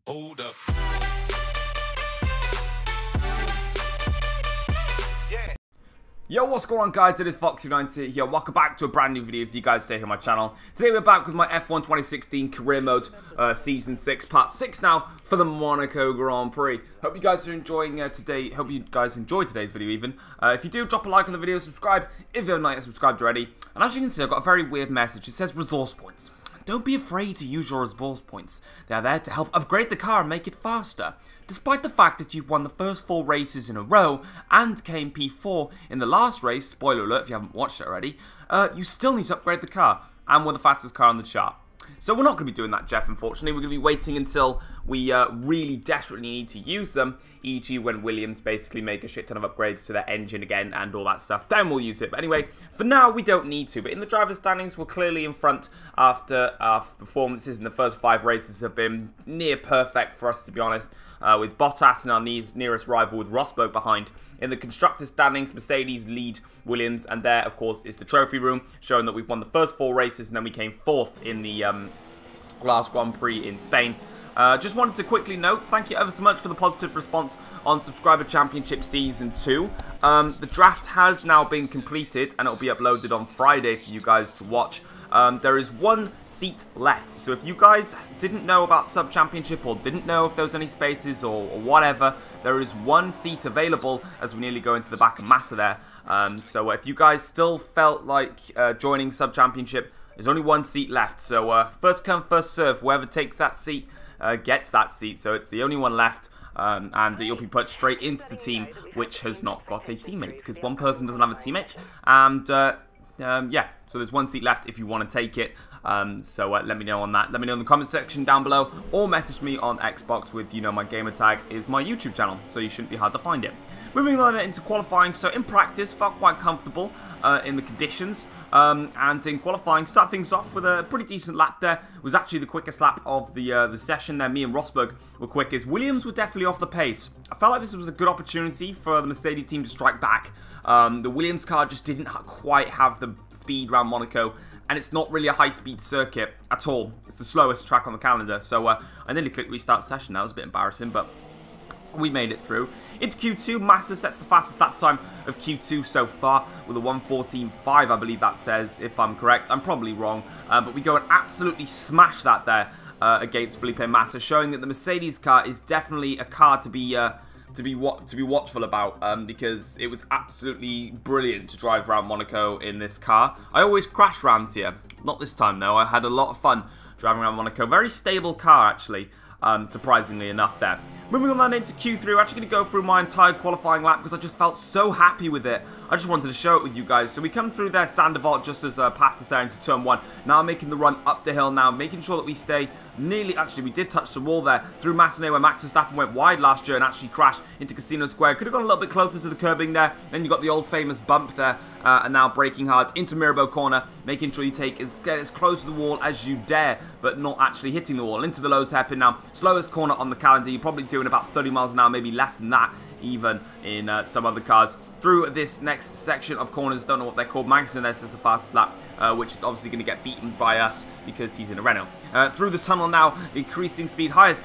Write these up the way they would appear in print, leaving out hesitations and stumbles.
Hold up. Yo, what's going on guys, it is Foxy90 here, welcome back to a brand new video if you guys stay here on my channel. Today we're back with my F1 2016 Career Mode Season 6, Part 6 now for the Monaco Grand Prix. Hope you guys are enjoying hope you guys enjoyed today's video even. If you do, drop a like on the video, subscribe if you haven't yet subscribed already. And as you can see, I've got a very weird message. It says resource points. Don't be afraid to use your resource points. They are there to help upgrade the car and make it faster. Despite the fact that you've won the first 4 races in a row and came P4 in the last race, spoiler alert if you haven't watched it already, you still need to upgrade the car and we're the fastest car on the chart. So we're not going to be doing that, Jeff, unfortunately. We're going to be waiting until we really desperately need to use them, e.g. when Williams basically make a shit ton of upgrades to their engine again and all that stuff. Then we'll use it. But anyway, for now, we don't need to. But in the driver's standings, we're clearly in front after our performances in the first 5 races have been near perfect for us, to be honest. With Bottas and our nearest rival with Rosberg behind. In the constructors' standings, Mercedes lead Williams, and there, of course, is the trophy room, showing that we've won the first 4 races, and then we came 4th in the last Grand Prix in Spain. Just wanted to quickly note, thank you ever so much for the positive response on Subscriber Championship Season 2. The draft has now been completed, and it'll be uploaded on Friday for you guys to watch. There is 1 seat left, so if you guys didn't know about Sub Championship or didn't know if there was any spaces or whatever, there is 1 seat available as we nearly go into the back of Massa there. So if you guys still felt like joining Sub Championship, there's only 1 seat left, so first come, first serve. Whoever takes that seat gets that seat, so it's the only one left. And you'll be put straight into the team which has not got a teammate, because one person doesn't have a teammate, and yeah, so there's 1 seat left if you want to take it. So let me know on that. Let me know in the comment section down below, or message me on Xbox with, you know, my gamer tag is my YouTube channel, so you shouldn't be hard to find it. Moving on into qualifying, so in practice, felt quite comfortable in the conditions. And in qualifying, start things off with a pretty decent lap there. It was actually the quickest lap of the session there. Me and Rosberg were quickest. Williams were definitely off the pace. I felt like this was a good opportunity for the Mercedes team to strike back. The Williams car just didn't quite have the speed around Monaco, and it's not really a high-speed circuit at all. It's the slowest track on the calendar, so I nearly clicked restart session. That was a bit embarrassing, but we made it through. Into Q2, Massa sets the fastest lap time of Q2 so far with a 1:14.5, I believe that says, if I'm correct. I'm probably wrong, but we go and absolutely smash that there against Felipe Massa, showing that the Mercedes car is definitely a car to be watchful about, because it was absolutely brilliant to drive around Monaco in this car. I always crash around here, not this time though. I had a lot of fun driving around Monaco. Very stable car actually, surprisingly enough there. Moving on then into Q3, we're actually going to go through my entire qualifying lap because I just felt so happy with it. I just wanted to show it with you guys. So we come through there, Sandoval just as past us there into turn 1. Now making the run up the hill now, making sure that we stay nearly, actually we did touch the wall there, through Massenet where Max Verstappen went wide last year and actually crashed into Casino Square. Could have gone a little bit closer to the curbing there. Then you got the old famous bump there, and now braking hard into Mirabeau corner, making sure you get as close to the wall as you dare, but not actually hitting the wall. Into the Lowe's hairpin now, slowest corner on the calendar. You're probably doing about 30 miles an hour, maybe less than that even in some other cars. Through this next section of corners, don't know what they're called. Magnussen there says the fastest lap, which is obviously going to get beaten by us because he's in a Renault. Through the tunnel now, increasing speed, highest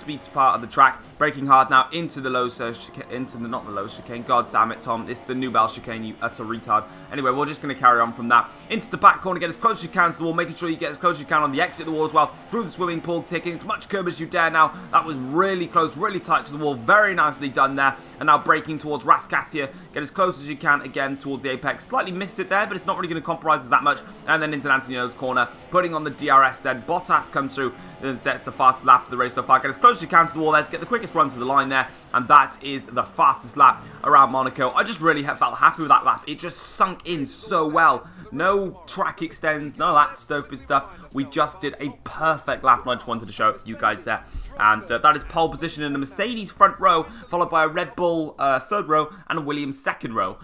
speed part of the track, braking hard now into the low not the low chicane. God damn it, Tom, it's the New Bell chicane, you utter retard. Anyway, we're just going to carry on from that into the back corner, get as close as you can to the wall, making sure you get as close as you can on the exit of the wall as well. Through the swimming pool, taking as much curb as you dare now. That was really close, really tight to the wall, very nicely done there. And now braking towards Rascassier, get as close as you can again towards the apex. Slightly missed it there, but it's not really going to compromise us that much. And then into Antonio's corner, putting on the DRS then. Bottas comes through and sets the fastest lap of the race so far. Get as close as you can to the wall there to get the quickest run to the line there. And that is the fastest lap around Monaco. I just really felt happy with that lap. It just sunk in so well. No track extends, none of that stupid stuff. We just did a perfect lap, and I just wanted to show it to you guys there. And that is pole position in the Mercedes front row, followed by a Red Bull third row and a Williams second row.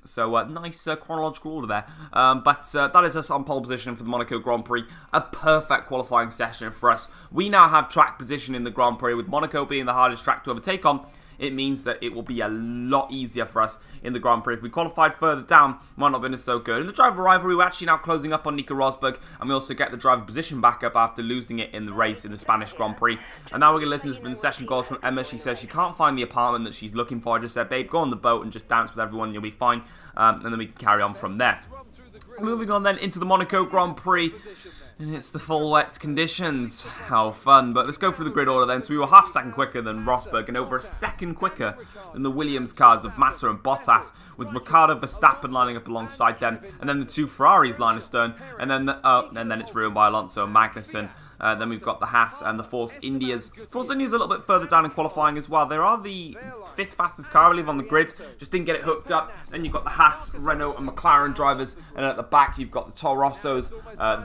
So nice chronological order there. But that is us on pole position for the Monaco Grand Prix. A perfect qualifying session for us. We now have track position in the Grand Prix, with Monaco being the hardest track to ever take on. it means that it will be a lot easier for us in the Grand Prix. If we qualified further down, might not have been so good. In the driver rivalry, we're actually now closing up on Nico Rosberg, and we also get the driver position back up after losing it in the race in the Spanish Grand Prix. And now we're going to listen to the session goals from Emma. She says she can't find the apartment that she's looking for. I just said, babe, go on the boat and just dance with everyone, you'll be fine. And then we can carry on from there. Moving on then into the Monaco Grand Prix. And it's the full wet conditions. How fun. But let's go through the grid order then. So we were half a second quicker than Rosberg and over a second quicker than the Williams cars of Massa and Bottas, with Ricciardo, Verstappen lining up alongside them, and then the two Ferraris line astern, and then it's ruined by Alonso and Magnussen. Then we've got the Haas and the Force Indias. Force Indias a little bit further down in qualifying as well. They are the 5th fastest car, I believe, on the grid. Just didn't get it hooked up. Then you've got the Haas, Renault and McLaren drivers. And then at the back, you've got the Toro Rossos,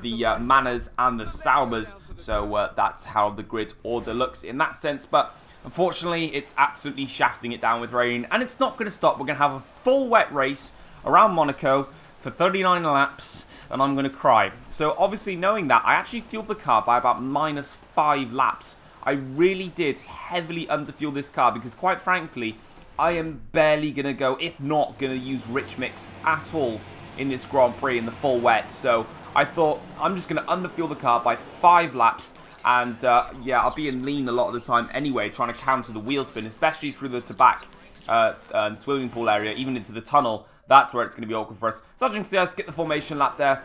the Manas and the Saubers. So that's how the grid order looks in that sense. But unfortunately, it's absolutely shafting it down with rain. And it's not going to stop. We're going to have a full wet race around Monaco for 39 laps. And I'm going to cry. So obviously knowing that, I actually fueled the car by about -5 laps. I really did heavily underfuel this car because quite frankly, I am barely going to go, if not going to use rich mix at all in this Grand Prix in the full wet. So I thought I'm just going to underfuel the car by 5 laps. And yeah, I'll be in lean a lot of the time anyway, trying to counter the wheel spin, especially through the tobacco swimming pool area, even into the tunnel. That's where it's going to be awkward for us. So as you can see, I skipped the formation lap there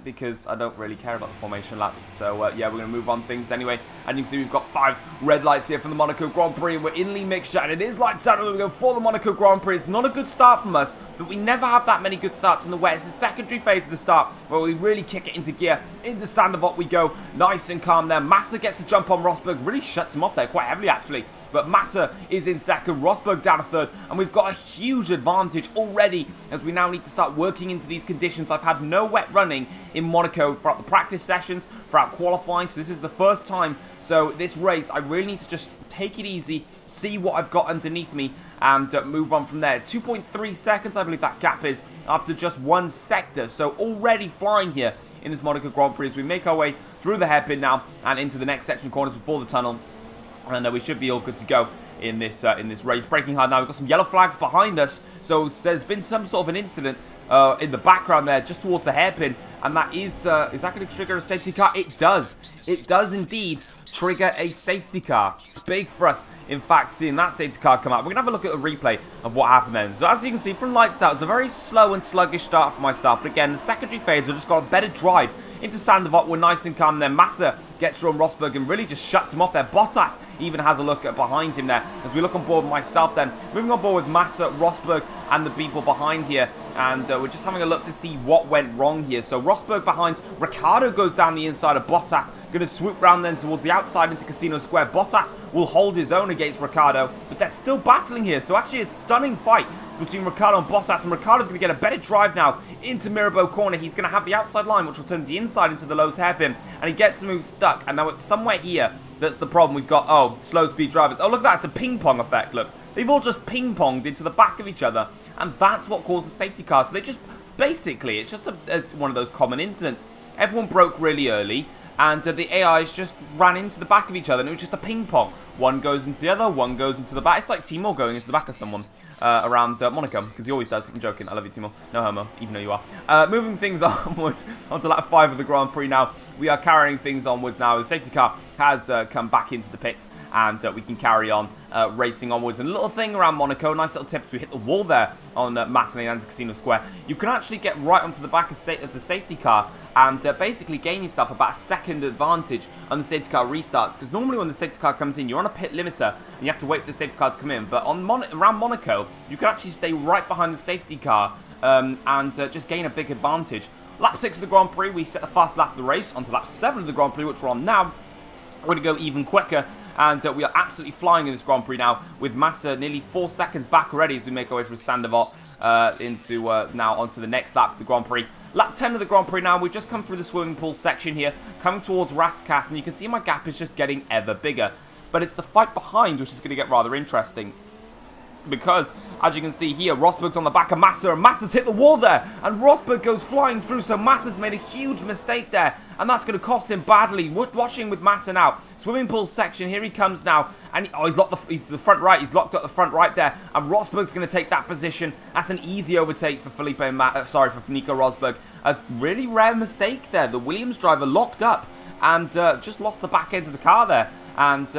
because I don't really care about the formation lap. So yeah, we're going to move on things anyway. And you can see we've got 5 red lights here from the Monaco Grand Prix. And we're in lean mixture, and it is lights out. We go for the Monaco Grand Prix. It's not a good start from us, but we never have that many good starts in the wet. It's the secondary phase of the start where we really kick it into gear. Into Sandoval we go, nice and calm there. Massa gets the jump on Rosberg, really shuts him off there quite heavily actually. But Massa is in second, Rosberg down a third, and we've got a huge advantage already as we now need to start working into these conditions. I've had no wet running in Monaco throughout the practice sessions, throughout qualifying, so this is the first time. So this race, I really need to just take it easy, see what I've got underneath me, and move on from there. 2.3 seconds, I believe that gap is, after just 1 sector. So already flying here in this Monaco Grand Prix as we make our way through the hairpin now and into the next section corners before the tunnel. And we should be all good to go in this race. Braking hard now. We've got some yellow flags behind us. So there's been some sort of an incident in the background there, just towards the hairpin. And that is that going to trigger a safety car? It does. It does indeed trigger a safety car. Big for us, in fact, seeing that safety car come out. We're going to have a look at the replay of what happened then. So as you can see, from lights out, it's a very slow and sluggish start for myself. But again, the secondary phase, I've just got a better drive into Sandoval. We're nice and calm there. Massa gets through on Rosberg and really just shuts him off there. Bottas even has a look at behind him there. As we look on board myself then, moving on board with Massa, Rosberg and the people behind here. And we're just having a look to see what went wrong here. So Rosberg behind, Ricciardo goes down the inside of Bottas. Going to swoop round then towards the outside into Casino Square. Bottas will hold his own against Ricciardo, but they're still battling here. So actually a stunning fight between Ricciardo and Bottas, and Ricciardo's going to get a better drive now into Mirabeau corner. He's going to have the outside line, which will turn the inside into the Lowe's hairpin, and he gets the move stuck, and now it's somewhere here that's the problem. We've got, oh, slow speed drivers. Oh, look at that, it's a ping pong effect, look. They've all just ping ponged into the back of each other, and that's what causes safety cars. So they just, basically, it's just one of those common incidents. Everyone broke really early, and the AIs just ran into the back of each other, and it was just a ping pong. One goes into the other, one goes into the back. It's like Timor going into the back of someone around Monaco, because he always does. I'm joking. I love you, Timor. No homo, even though you are. Moving things onwards, onto lap 5 of the Grand Prix now. We are carrying things onwards now. The safety car has come back into the pits, and we can carry on racing onwards. And a little thing around Monaco, nice little tip, as we hit the wall there on Massenet and Casino Square. You can actually get right onto the back of the safety car and basically gain yourself about a second advantage on the safety car restarts. Because normally when the safety car comes in, you're on a pit limiter and you have to wait for the safety car to come in. But on around Monaco, you can actually stay right behind the safety car and just gain a big advantage. Lap 6 of the Grand Prix, we set the fast lap of the race. Onto lap 7 of the Grand Prix, which we're on now. We're going to go even quicker. And we are absolutely flying in this Grand Prix now, with Massa nearly 4 seconds back already as we make our way through Sandoval into now onto the next lap of the Grand Prix. Lap 10 of the Grand Prix now. We've just come through the swimming pool section here, coming towards Rascasse, and you can see my gap is just getting ever bigger. But it's the fight behind which is going to get rather interesting. because, as you can see here, Rosberg's on the back of Massa, and Massa's hit the wall there, and Rosberg goes flying through, so Massa's made a huge mistake there, and that's going to cost him badly. We're watching with Massa now. Swimming pool section, here he comes now, and he's the front right, he's locked up the front right there, and Rosberg's going to take that position. That's an easy overtake for for Nico Rosberg. A really rare mistake there. The Williams driver locked up, and just lost the back end of the car there, and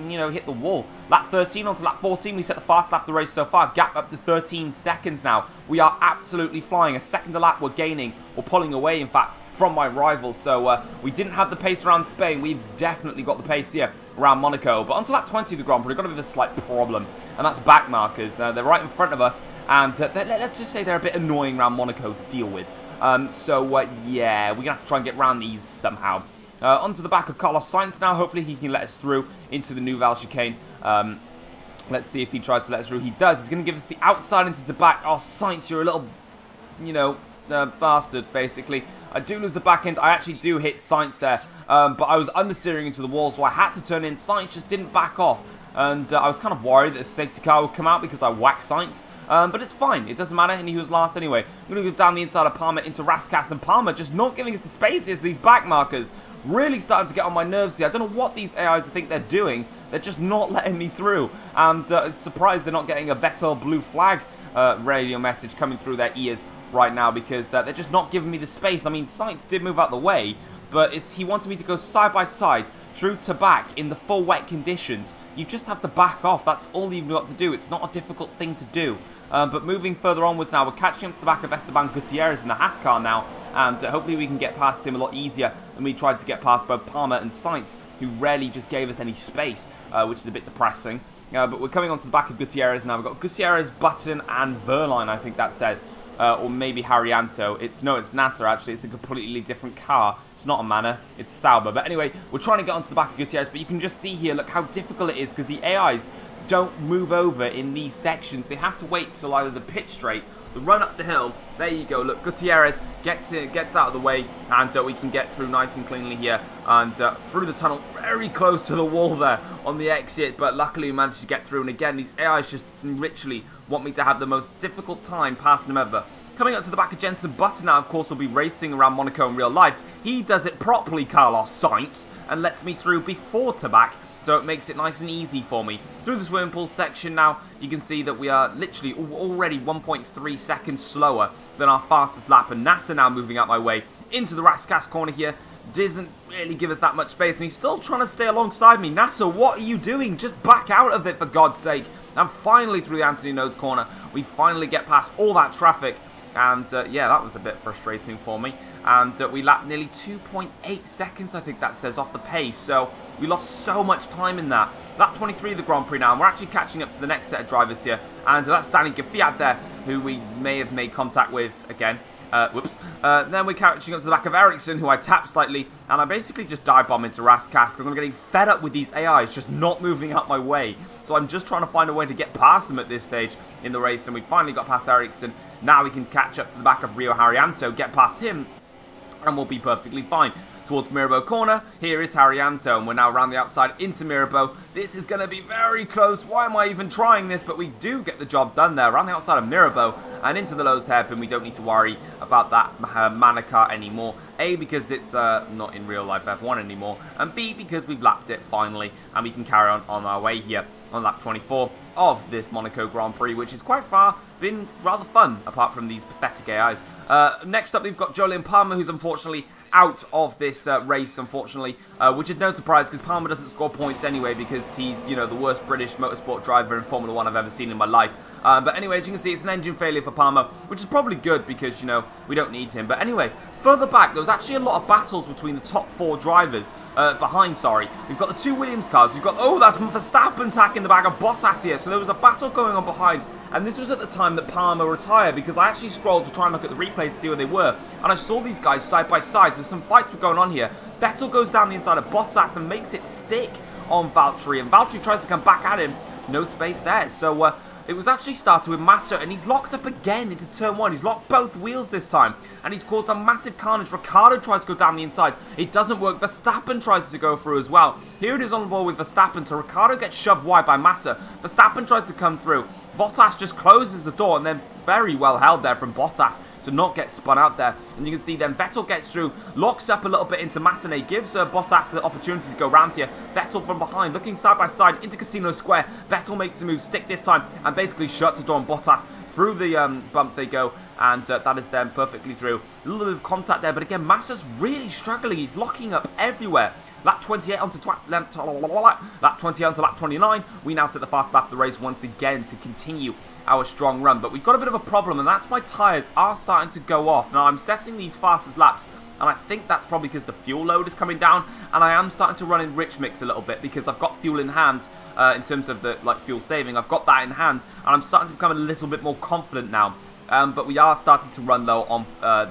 you know, hit the wall. Lap 13 onto lap 14, we set the fast lap of the race so far, gap up to 13 seconds now. We are absolutely flying. A second a lap we're gaining, or pulling away in fact, from my rivals. So we didn't have the pace around Spain. We've definitely got the pace here around Monaco. But onto lap 20 of the Grand Prix, we've got a bit of a slight problem, and that's back markers. They're right in front of us, and let's just say they're a bit annoying around Monaco to deal with. Yeah, we're going to have to try and get around these somehow. Onto the back of Carlos Sainz now. Hopefully he can let us through into the Nouvelle chicane. Let's see if he tries to let us through. He does. He's going to give us the outside into the back. Oh, Sainz, you're a little, you know, bastard, basically. I do lose the back end. I actually do hit Sainz there. But I was understeering into the wall, so I had to turn in. Sainz just didn't back off. And I was kind of worried that the safety car would come out because I whacked Sainz. But it's fine. It doesn't matter, and he was last anyway. I'm going to go down the inside of Palmer into Raskas, and Palmer just not giving us the spaces. These back markers really starting to get on my nerves here. I don't know what these AIs think they're doing. They're just not letting me through. And surprised they're not getting a Vettel blue flag radio message coming through their ears right now, because they're just not giving me the space. I mean, Sainz did move out the way, but he wanted me to go side by side through to back in the full wet conditions. You just have to back off. That's all you've got to do. It's not a difficult thing to do. But moving further onwards now, we're catching up to the back of Esteban Gutierrez in the Haas car now, and hopefully we can get past him a lot easier than we tried to get past both Palmer and Sainz, who rarely just gave us any space, which is a bit depressing. But we're coming onto the back of Gutierrez now. We've got Gutierrez, Button, and Verline, I think that said. Or maybe Haryanto. No, it's Nasser actually. It's a completely different car. It's not a Manor, it's a Sauber. But anyway, we're trying to get onto the back of Gutierrez, but you can just see here, look how difficult it is, because the AIs don't move over in these sections. They have to wait till either the pit straight, the run up the hill. There you go. Look, Gutierrez gets out of the way, and we can get through nice and cleanly here, and through the tunnel, very close to the wall there on the exit, but luckily we managed to get through. And again, these AIs just literally want me to have the most difficult time passing them ever. Coming up to the back of Jenson Button now, of course, will be racing around Monaco in real life. He does it properly, Carlos Sainz, and lets me through before to back, so it makes it nice and easy for me. Through the swimming pool section now, you can see that we are literally already 1.3 seconds slower than our fastest lap, and Nasser now moving out my way into the Raskas corner here. Doesn't really give us that much space, and he's still trying to stay alongside me. Nasser, what are you doing? Just back out of it, for God's sake. And finally, through the Anthony Nodes corner, we finally get past all that traffic. And yeah, that was a bit frustrating for me. And we lapped nearly 2.8 seconds, I think that says, off the pace. So we lost so much time in that. Lap 23 of the Grand Prix now, and we're actually catching up to the next set of drivers here. And that's Danny Gafiat there, who we may have made contact with again. Then we're catching up to the back of Ericsson, who I tapped slightly, and I basically just dive bomb into Raskas because I'm getting fed up with these AIs just not moving out my way. So I'm just trying to find a way to get past them at this stage in the race, and we finally got past Ericsson. Now we can catch up to the back of Rio Haryanto, get past him, and we'll be perfectly fine. Towards Mirabeau corner, here is Haryanto, and we're now around the outside into Mirabeau. This is going to be very close. Why am I even trying this? But we do get the job done there, around the outside of Mirabeau and into the Lowe's hairpin. We don't need to worry about that Manor car anymore. A, because it's not in real life F1 anymore, and B, because we've lapped it finally, and we can carry on our way here on lap 24 of this Monaco Grand Prix, which is quite far, been rather fun, apart from these pathetic AIs. Next up, we've got Jolyon Palmer, who's unfortunately out of this race, unfortunately, which is no surprise because Palmer doesn't score points anyway because he's, you know, the worst British motorsport driver in Formula 1 I've ever seen in my life. But anyway, as you can see, it's an engine failure for Palmer, which is probably good because, you know, we don't need him. But anyway, further back, there was actually a lot of battles between the top four drivers, We've got the two Williams cars. We've got, oh, that's Verstappen attacking the back of Bottas here. So there was a battle going on behind. And this was at the time that Palmer retired, because I actually scrolled to try and look at the replays to see where they were. And I saw these guys side by side. So some fights were going on here. Vettel goes down the inside of Bottas and makes it stick on Valtteri. And Valtteri tries to come back at him. No space there. So it was actually started with Massa, and he's locked up again into turn 1. He's locked both wheels this time, and he's caused a massive carnage. Ricciardo tries to go down the inside. It doesn't work. Verstappen tries to go through as well. Here it is on the ball with Verstappen, so Ricciardo gets shoved wide by Massa. Verstappen tries to come through. Bottas just closes the door, and then very well held there from Bottas to not get spun out there. And you can see then Vettel gets through, locks up a little bit into Massenet, gives Bottas the opportunity to go round here. Vettel from behind, looking side by side into Casino Square. Vettel makes the move, stick this time, and basically shuts the door on Bottas. Through the bump they go, and that is then perfectly through. A little bit of contact there, but again, Massa's really struggling. He's locking up everywhere. Lap 28 onto lap 28 onto lap 29. We now set the fast lap of the race once again to continue our strong run. But we've got a bit of a problem, and that's my tyres are starting to go off. Now, I'm setting these fastest laps, and I think that's probably because the fuel load is coming down, and I am starting to run in rich mix a little bit because I've got fuel in hand. In terms of the fuel saving, I've got that in hand, and I'm starting to become a little bit more confident now. But we are starting to run low on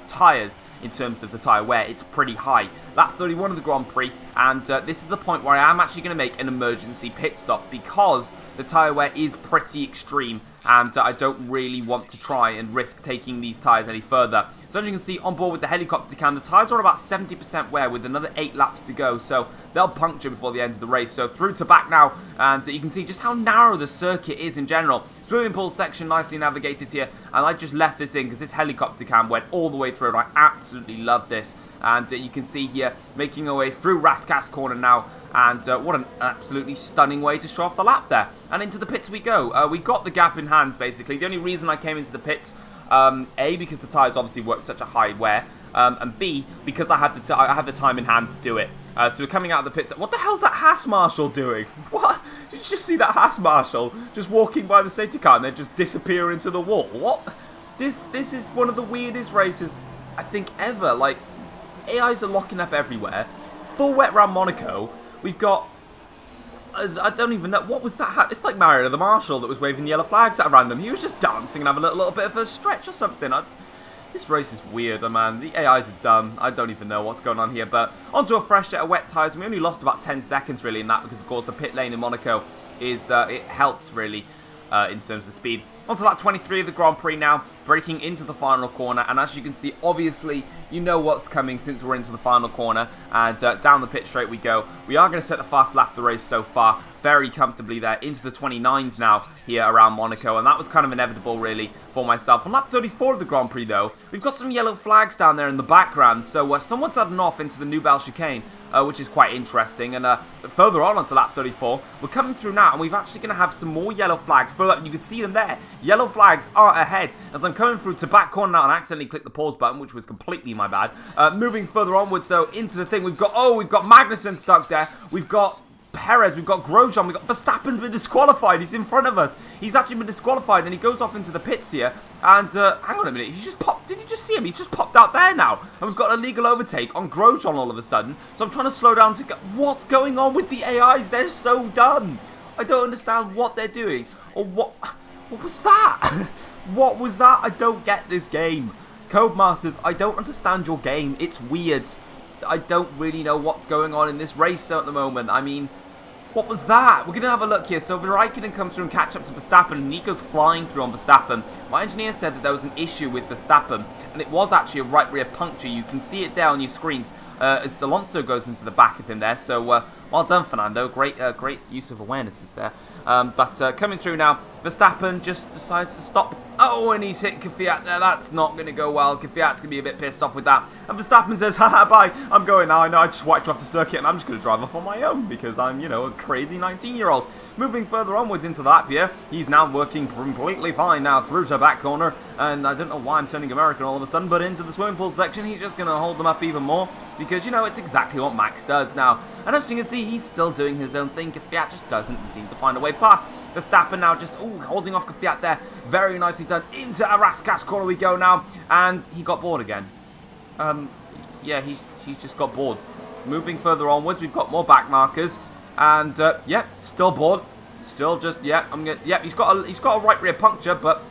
tyres in terms of the tyre wear. It's pretty high. Lap 31 of the Grand Prix, and this is the point where I am actually going to make an emergency pit stop because the tyre wear is pretty extreme, and I don't really want to try and risk taking these tyres any further. So as you can see on board with the helicopter cam, the tyres are about 70% wear with another 8 laps to go, so they'll puncture before the end of the race. So through to back now, and you can see just how narrow the circuit is in general. Swimming pool section nicely navigated here, and I just left this in because this helicopter cam went all the way through, and I absolutely love this. And you can see here, making our way through Raskas corner now, and what an absolutely stunning way to show off the lap there. And into the pits we go. We got the gap in hand, basically. The only reason I came into the pits, A, because the tyres obviously worked such a high wear, and B, because I had the time in hand to do it. So we're coming out of the pits. What the hell's that Haas Marshal doing? What? Did you just see that Haas Marshal just walking by the safety car and then just disappear into the wall? What? This is one of the weirdest races, I think, ever. Like, AIs are locking up everywhere. Full wet round Monaco. We've got... I don't even know. What was that? It's like Mario the Marshal that was waving yellow flags at random. He was just dancing and having a little bit of a stretch or something. This race is weird, man. The AIs are dumb. I don't even know what's going on here. But onto a fresh set of wet tyres. We only lost about 10 seconds, really, in that because, of course, the pit lane in Monaco is... it helps, really, in terms of the speed. Onto lap 23 of the Grand Prix now, breaking into the final corner, and as you can see, obviously, you know what's coming since we're into the final corner, and down the pit straight we go. We are going to set the fast lap of the race so far, very comfortably there, into the 29s now, here around Monaco, and that was kind of inevitable, really, for myself. On lap 34 of the Grand Prix, though, we've got some yellow flags down there in the background, so someone's heading off into the Nouvelle chicane, which is quite interesting. And further on onto lap 34, we're coming through now, and we've actually going to have some more yellow flags. But you can see them there. Yellow flags are ahead. As I'm coming through to back corner now, and I accidentally clicked the pause button, which was completely my bad. Moving further onwards, though, into the thing, we've got Magnussen stuck there. We've got Perez, we've got Grosjean, we've got Verstappen been disqualified. He's in front of us. He's actually been disqualified, and he goes off into the pits here. And hang on a minute, he just popped. Did you just see him? He's just popped out there now. And we've got a legal overtake on Grosjean all of a sudden. So I'm trying to slow down to go. What's going on with the AIs? They're so dumb. I don't understand what they're doing. Or what was that? What was that? I don't get this game. Codemasters, I don't understand your game. It's weird. I don't really know what's going on in this race at the moment. I mean, what was that? We're going to have a look here. So Raikkonen comes through and catch up to Verstappen, and Nico's flying through on Verstappen. My engineer said that there was an issue with Verstappen, and it was actually a right rear puncture. You can see it there on your screens. As Alonso goes into the back of him there. So well done, Fernando. Great use of awarenesses there. But coming through now, Verstappen just decides to stop. Oh, and he's hit Kvyat there. That's not going to go well. Kvyat's going to be a bit pissed off with that. And Verstappen says, haha, bye. I'm going now. I know I just wiped off the circuit, and I'm just going to drive off on my own because I'm, you know, a crazy 19-year-old. Moving further onwards into the lap here, he's now working completely fine now through to back corner. And I don't know why I'm turning American all of a sudden, but into the swimming pool section, he's just going to hold them up even more because, you know, it's exactly what Max does now. And as you can see, he's still doing his own thing. Kvyat just doesn't seem to find a way past. Verstappen now just, holding off Kvyat there. Very nicely done. Into Raskas corner we go now. And he got bored again. Yeah, he's just got bored. Moving further onwards, we've got more back markers. And, yeah, still bored. Still just, yeah, he's got a right rear puncture, but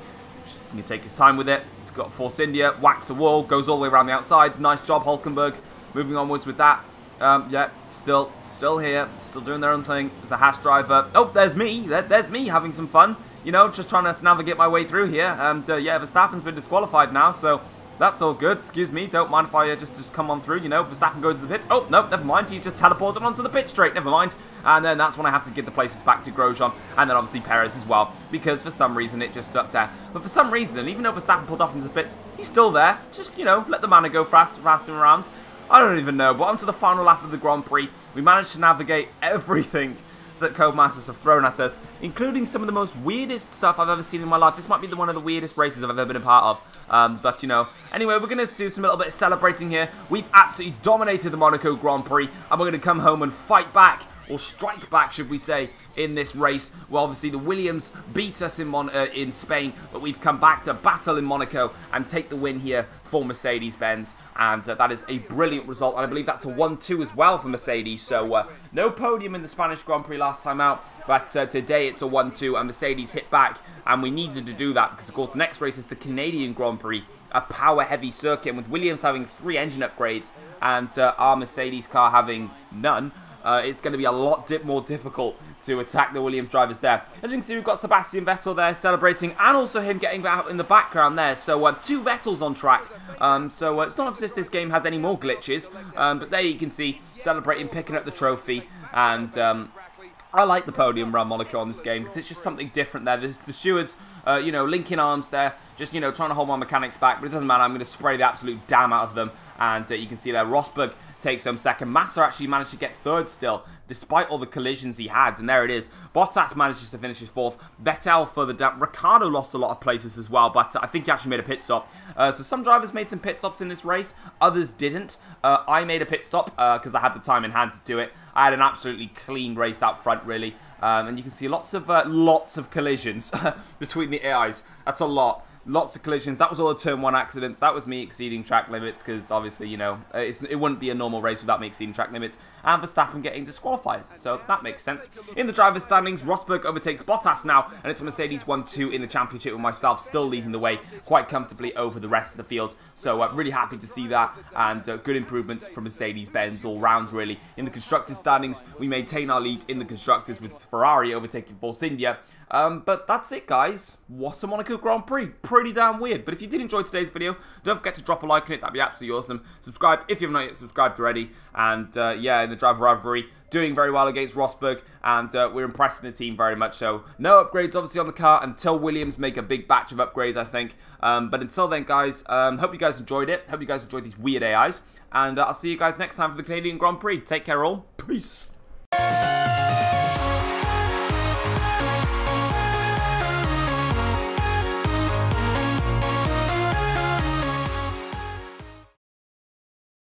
he can take his time with it. He's got Force India, whacks a wall, goes all the way around the outside. Nice job, Hulkenberg. Moving onwards with that. Yeah, still here, still doing their own thing. There's a Haas driver. Oh, there's me. There's me having some fun. you know, just trying to navigate my way through here. And yeah, Verstappen's been disqualified now, so that's all good. Excuse me, don't mind if I just come on through, you know. Verstappen goes to the pits. Oh, no, never mind. He's just teleported onto the pit straight. Never mind. And then that's when I have to give the places back to Grosjean. And then obviously Perez as well, because for some reason it just stuck there. But for some reason, even though Verstappen pulled off into the pits, he's still there. Just, you know, let the man go fast and around. I don't even know. But onto the final lap of the Grand Prix. We managed to navigate everything that Codemasters have thrown at us, including some of the most weirdest stuff I've ever seen in my life. This might be one of the weirdest races I've ever been a part of. But, you know, anyway, we're going to do some little bit of celebrating here. We've absolutely dominated the Monaco Grand Prix, and we're going to come home and fight back, or strike back, should we say, in this race. Well, obviously, the Williams beat us in Spain, but we've come back to battle in Monaco and take the win here for Mercedes-Benz, and that is a brilliant result, and I believe that's a 1-2 as well for Mercedes, so no podium in the Spanish Grand Prix last time out, but today it's a 1-2, and Mercedes hit back, and we needed to do that, because of course the next race is the Canadian Grand Prix, a power-heavy circuit, and with Williams having 3 engine upgrades, and our Mercedes car having none, it's going to be a lot more difficult to attack the Williams drivers there. As you can see, we've got Sebastian Vettel there celebrating, and also him getting out in the background there. So 2 Vettels on track. So it's not as if this game has any more glitches, but there you can see celebrating, picking up the trophy, and I like the podium around Monaco on this game because it's just something different there. There's the stewards, you know, linking arms there, just, you know, trying to hold my mechanics back, but it doesn't matter. I'm going to spray the absolute damn out of them, and you can see there Rosberg takes home second. Massa actually managed to get third still, despite all the collisions he had, and there it is. Bottas manages to finish his 4th. Vettel further down. Ricciardo lost a lot of places as well, but I think he actually made a pit stop. So some drivers made some pit stops in this race, others didn't. I made a pit stop because I had the time in hand to do it. I had an absolutely clean race out front, really. And you can see lots of collisions between the AIs. That's a lot. Lots of collisions. That was all the turn 1 accidents. That was me exceeding track limits because obviously, you know, it wouldn't be a normal race without me exceeding track limits. And Verstappen getting disqualified. So that makes sense. In the driver's standings, Rosberg overtakes Bottas now. And it's Mercedes 1-2 in the championship with myself still leading the way quite comfortably over the rest of the field. So really happy to see that. And good improvements from Mercedes-Benz all round, really. In the constructors' standings, we maintain our lead in the constructors with Ferrari overtaking Force India. But that's it, guys. What a Monaco Grand Prix. Pretty damn weird. But if you did enjoy today's video, don't forget to drop a like on it. That'd be absolutely awesome. Subscribe if you have not yet subscribed already. And yeah, in the driver rivalry, doing very well against Rosberg. And we're impressing the team very much so. No upgrades, obviously, on the car until Williams make a big batch of upgrades, I think. But until then, guys, hope you guys enjoyed it. Hope you guys enjoyed these weird AIs. And I'll see you guys next time for the Canadian Grand Prix. Take care, all. Peace.